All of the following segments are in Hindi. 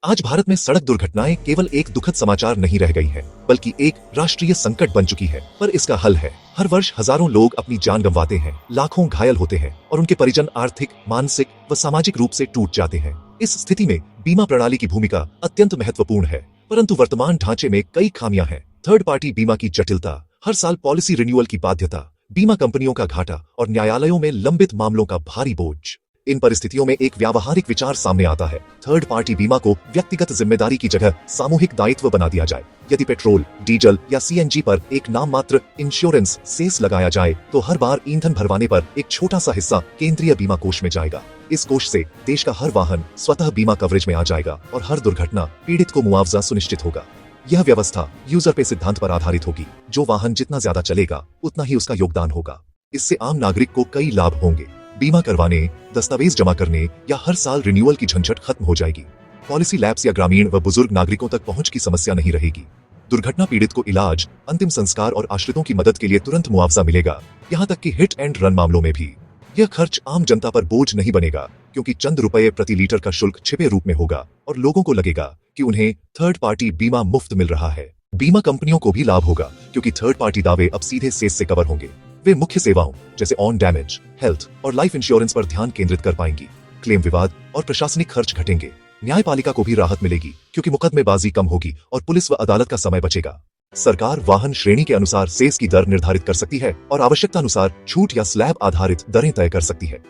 आज भारत में सड़क दुर्घटनाएं केवल एक दुखद समाचार नहीं रह गई हैं, बल्कि एक राष्ट्रीय संकट बन चुकी है। पर इसका हल है। हर वर्ष हजारों लोग अपनी जान गंवाते हैं, लाखों घायल होते हैं और उनके परिजन आर्थिक, मानसिक व सामाजिक रूप से टूट जाते हैं। इस स्थिति में बीमा प्रणाली की भूमिका अत्यंत महत्वपूर्ण है, परंतु वर्तमान ढांचे में कई खामियां हैं। थर्ड पार्टी बीमा की जटिलता, हर साल पॉलिसी रिन्यूअल की बाध्यता, बीमा कंपनियों का घाटा और न्यायालयों में लंबित मामलों का भारी बोझ। इन परिस्थितियों में एक व्यावहारिक विचार सामने आता है। थर्ड पार्टी बीमा को व्यक्तिगत जिम्मेदारी की जगह सामूहिक दायित्व बना दिया जाए। यदि पेट्रोल, डीजल या सीएनजी पर एक नाम मात्र इंश्योरेंस सेस लगाया जाए, तो हर बार ईंधन भरवाने पर एक छोटा सा हिस्सा केंद्रीय बीमा कोष में जाएगा। इस कोष से देश का हर वाहन स्वतः बीमा कवरेज में आ जाएगा और हर दुर्घटना पीड़ित को मुआवजा सुनिश्चित होगा। यह व्यवस्था यूजर पे सिद्धांत पर आधारित होगी। जो वाहन जितना ज्यादा चलेगा, उतना ही उसका योगदान होगा। इससे आम नागरिक को कई लाभ होंगे। बीमा करवाने, दस्तावेज जमा करने या हर साल रिन्यूअल की झंझट खत्म हो जाएगी। पॉलिसी लैप्स या ग्रामीण व बुजुर्ग नागरिकों तक पहुंच की समस्या नहीं रहेगी। दुर्घटना पीड़ित को इलाज, अंतिम संस्कार और आश्रितों की मदद के लिए तुरंत मुआवजा मिलेगा। यहाँ तक कि हिट एंड रन मामलों में भी यह खर्च आम जनता पर बोझ नहीं बनेगा, क्योंकि चंद रुपए प्रति लीटर का शुल्क छिपे रूप में होगा और लोगों को लगेगा कि उन्हें थर्ड पार्टी बीमा मुफ्त मिल रहा है। बीमा कंपनियों को भी लाभ होगा, क्योंकि थर्ड पार्टी दावे अब सीधे सेस से कवर होंगे। वे मुख्य सेवाओं जैसे ऑन डैमेज, हेल्थ और लाइफ इंश्योरेंस पर ध्यान केंद्रित कर पाएंगी। क्लेम विवाद और प्रशासनिक खर्च घटेंगे। न्यायपालिका को भी राहत मिलेगी, क्योंकि मुकदमेबाजी कम होगी और पुलिस व अदालत का समय बचेगा। सरकार वाहन श्रेणी के अनुसार सेस की दर निर्धारित कर सकती है और आवश्यकता अनुसार छूट या स्लैब आधारित दरें तय कर सकती है।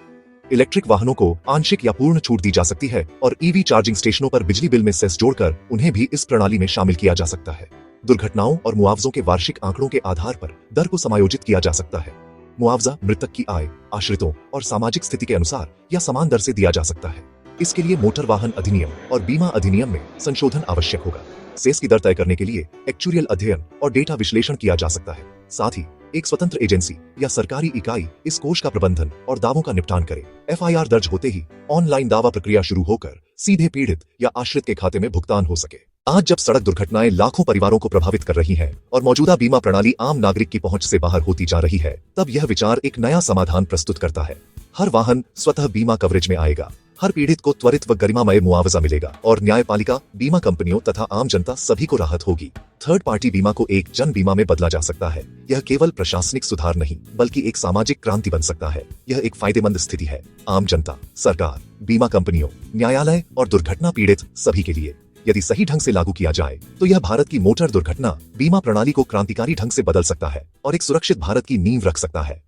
इलेक्ट्रिक वाहनों को आंशिक या पूर्ण छूट दी जा सकती है और ईवी चार्जिंग स्टेशनों पर बिजली बिल में सेस जोड़कर उन्हें भी इस प्रणाली में शामिल किया जा सकता है। दुर्घटनाओं और मुआवजों के वार्षिक आंकड़ों के आधार पर दर को समायोजित किया जा सकता है। मुआवजा मृतक की आय, आश्रितों और सामाजिक स्थिति के अनुसार या समान दर से दिया जा सकता है। इसके लिए मोटर वाहन अधिनियम और बीमा अधिनियम में संशोधन आवश्यक होगा। सेस की दर तय करने के लिए एक्चुरियल अध्ययन और डेटा विश्लेषण किया जा सकता है। साथ ही एक स्वतंत्र एजेंसी या सरकारी इकाई इस कोष का प्रबंधन और दावों का निपटान करे। एफआईआर दर्ज होते ही ऑनलाइन दावा प्रक्रिया शुरू होकर सीधे पीड़ित या आश्रित के खाते में भुगतान हो सके। आज जब सड़क दुर्घटनाएं लाखों परिवारों को प्रभावित कर रही हैं और मौजूदा बीमा प्रणाली आम नागरिक की पहुंच से बाहर होती जा रही है, तब यह विचार एक नया समाधान प्रस्तुत करता है। हर वाहन स्वतः बीमा कवरेज में आएगा, हर पीड़ित को त्वरित व गरिमामय मुआवजा मिलेगा और न्यायपालिका, बीमा कंपनियों तथा आम जनता सभी को राहत होगी। थर्ड पार्टी बीमा को एक जन बीमा में बदला जा सकता है। यह केवल प्रशासनिक सुधार नहीं, बल्कि एक सामाजिक क्रांति बन सकता है। यह एक फायदेमंद स्थिति है आम जनता, सरकार, बीमा कंपनियों, न्यायालय और दुर्घटना पीड़ित सभी के लिए। यदि सही ढंग से लागू किया जाए, तो यह भारत की मोटर दुर्घटना बीमा प्रणाली को क्रांतिकारी ढंग से बदल सकता है और एक सुरक्षित भारत की नींव रख सकता है।